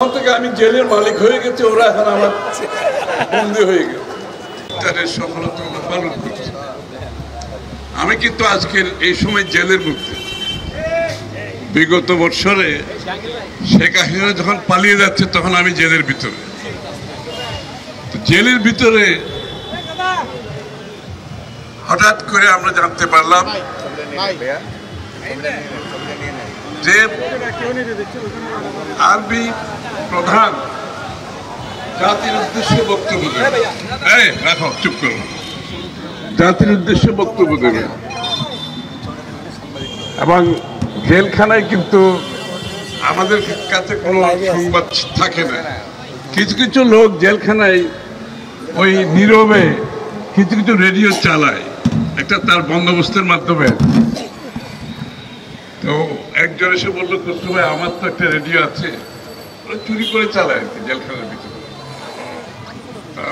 তখন থেকে আমি জেলের মালিক হয়ে গেছি, ওরা এখন আমার বন্দী হয়ে গেছে। তাদের সফলতা পালন করছে। আমি কিন্তু আজকের এই সময় জেলের মধ্যে, বিগত বছরে শেখ হাসিনা যখন পালিয়ে যাচ্ছে তখন আমি জেলের ভিতরে। জেলের ভিতরে হঠাৎ করে আমরা জানতে পারলাম যে আরবি প্রধান জাতির উদ্দেশ্যে বক্তব্য দেবে। রাখো, চুপ করো। জাতির উদ্দেশ্যে বক্তব্য দেবে এবং জেলখানায় কিন্তু আমাদের কাছে কোনো সংবাদ থাকে না। কিছু কিছু লোক জেলখানায় ওই নীরবে কিছু কিছু রেডিও চালায়, একটা তার বন্দোবস্তের মাধ্যমে। তো একজন এসে বললো, কর্তৃ ভাই আমার তো একটা রেডিও আছে, চুরি করে চালায় আর কি জেলখানার ভিতরে।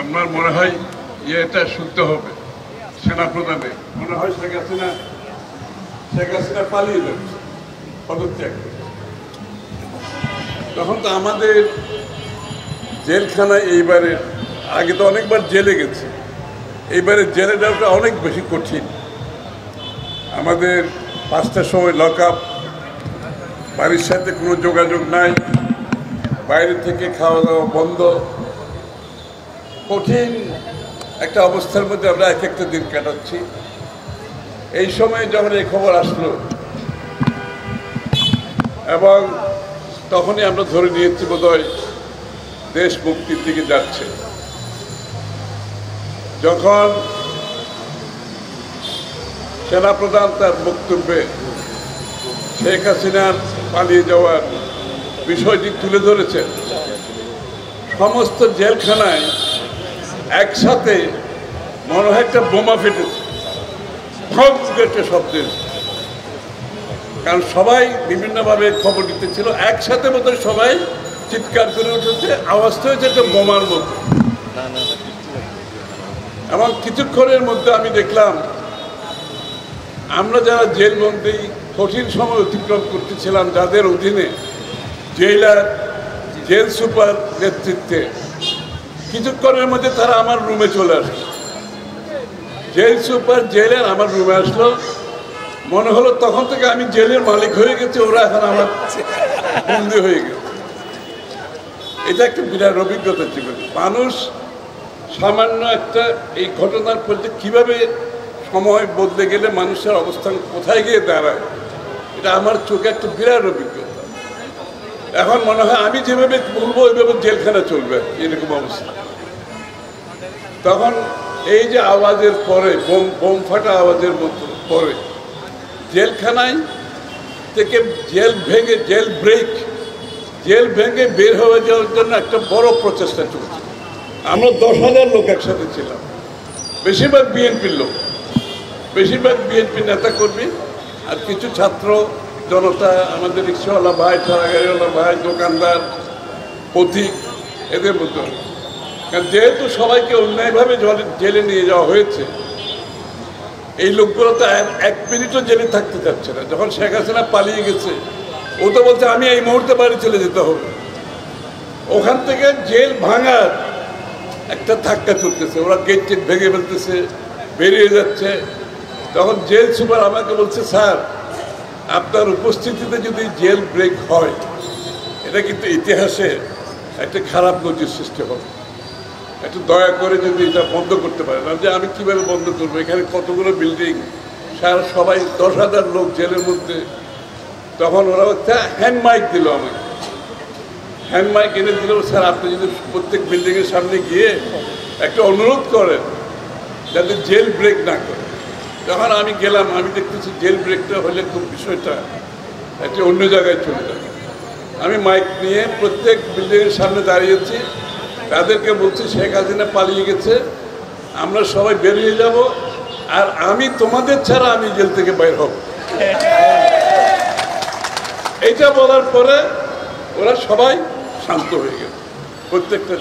আমার মনে হয় এটা শুনতে হবে। সেনাপ্রধানে মনে হয় শেখ হাসিনা পালিয়ে যাচ্ছে, পদত্যাগ। তখন তো আমাদের জেলখানায় এইবারে, আগে তো অনেকবার জেলে গেছে, এইবারে জেলে যাওয়াটা অনেক বেশি কঠিন। আমাদের 5টার সময় লক আপ, বাড়ির সাথে কোনো যোগাযোগ নাই, বাইরে থেকে খাওয়া দাওয়া বন্ধ, কঠিন একটা অবস্থার মধ্যে আমরা এক একটা দিন কাটাচ্ছি। এই সময় যখন এই খবর আসলো এবং তখনই আমরা ধরে নিয়েছি বোধহয় দেশ মুক্তির দিকে যাচ্ছে। যখন সেনাপ্রধান তার বক্তব্যে শেখ হাসিনার পালিয়ে যাওয়ার বিষয়টি তুলে ধরেছেন, সমস্ত জেলখানায় একসাথে মনে হয় একটা বোমা ফেটেছে, একটা শব্দ। কারণ সবাই বিভিন্নভাবে খবর দিতেছিল, একসাথে মতো সবাই চিৎকার করে উঠেছে, আওয়াজটা হয়েছে একটা বোমার মতো। এবং কিছুক্ষণের মধ্যে আমি দেখলাম আমরা যারা জেলবন্দি কঠিন সময় অতিক্রম করতেছিলাম, যাদের অধীনে জেলার জেল সুপার নেতৃত্বে, কিছুক্ষণের মধ্যে তারা আমার রুমে চলে আসলো। জেল সুপার জেলের আমার রুমে আসলো, মনে হলো তখন থেকে আমি জেলের মালিক হয়ে গেছি, ওরা এখন আমার বন্দী হয়ে গেছে। এটা একটা বিরাট অভিজ্ঞতা জীবনে। মানুষ সামান্য একটা এই ঘটনার পরে কিভাবে সময় বদলে গেলে মানুষের অবস্থান কোথায় গিয়ে দাঁড়ায়, এটা আমার চোখে একটা বিরাট অভিজ্ঞতা। এখন মনে হয় আমি যেভাবে বলবো ওইভাবে জেলখানা চলবে, এরকম অবস্থা। তখন এই যে আওয়াজের পরে, বোম ফাটা আওয়াজের মতো পরে, জেলখানায় থেকে জেল ভেঙে বের হয়ে যাওয়ার জন্য একটা বড় প্রচেষ্টা চলছে। আমরা 10,000 লোক একসাথে ছিলাম, বেশিরভাগ বিএনপির লোক, বেশিরভাগ বিএনপি নেতা কর্মী, আর কিছু ছাত্র জনতা, আমাদের রিক্সাওয়ালা ভাই, ঠেলাগাড়িওয়ালা ভাই, দোকানদার, পথিক, এদের মধ্যে। কারণ যেহেতু সবাইকে অন্যায়ভাবে জেলে নিয়ে যাওয়া হয়েছে, এই লোকগুলো তো 1 মিনিটও জেলে থাকতে চাচ্ছে না। যখন শেখ হাসিনা পালিয়ে গেছে, ও তো বলছে আমি এই মুহূর্তে বাড়ি চলে যেতে হবে। ওখান থেকে জেল ভাঙার একটা ধাক্কা চলতেছে, ওরা গেট টেট ভেঙে ফেলতেছে, বেরিয়ে যাচ্ছে। তখন জেল সুপার আমাকে বলছে, স্যার আপনার উপস্থিতিতে যদি জেল ব্রেক হয়, এটা কিন্তু ইতিহাসে একটা খারাপ নজির সৃষ্টি হবে, একটু দয়া করে যদি এটা বন্ধ করতে পারেন। যে আমি কীভাবে বন্ধ করবো, এখানে কতগুলো বিল্ডিং, স্যার সবাই 10,000 লোক জেলের মধ্যে। তখন ওরা হ্যান্ড মাইক দিল আমাকে, হ্যান্ড মাইক এনে দিল, স্যার আপনি যদি প্রত্যেক বিল্ডিংয়ের সামনে গিয়ে একটা অনুরোধ করেন যাতে জেল ব্রেক না করে। যখন আমি গেলাম, আমি দেখতেছি জেল ব্রেকটা হলে খুব বিষয়টা একটা অন্য জায়গায় চলে যাবে। আমি মাইক নিয়ে প্রত্যেক বিল্ডিংয়ের সামনে দাঁড়িয়েছি, তাদেরকে বলছি শেখ হাসিনা পালিয়ে গেছে, আমরা সবাই বেরিয়ে যাব, আর আমি তোমাদের ছাড়া আমি জেল থেকে বাইর হব। এইটা বলার পরে ওরা সবাই শান্ত হয়ে গেল, প্রত্যেকটা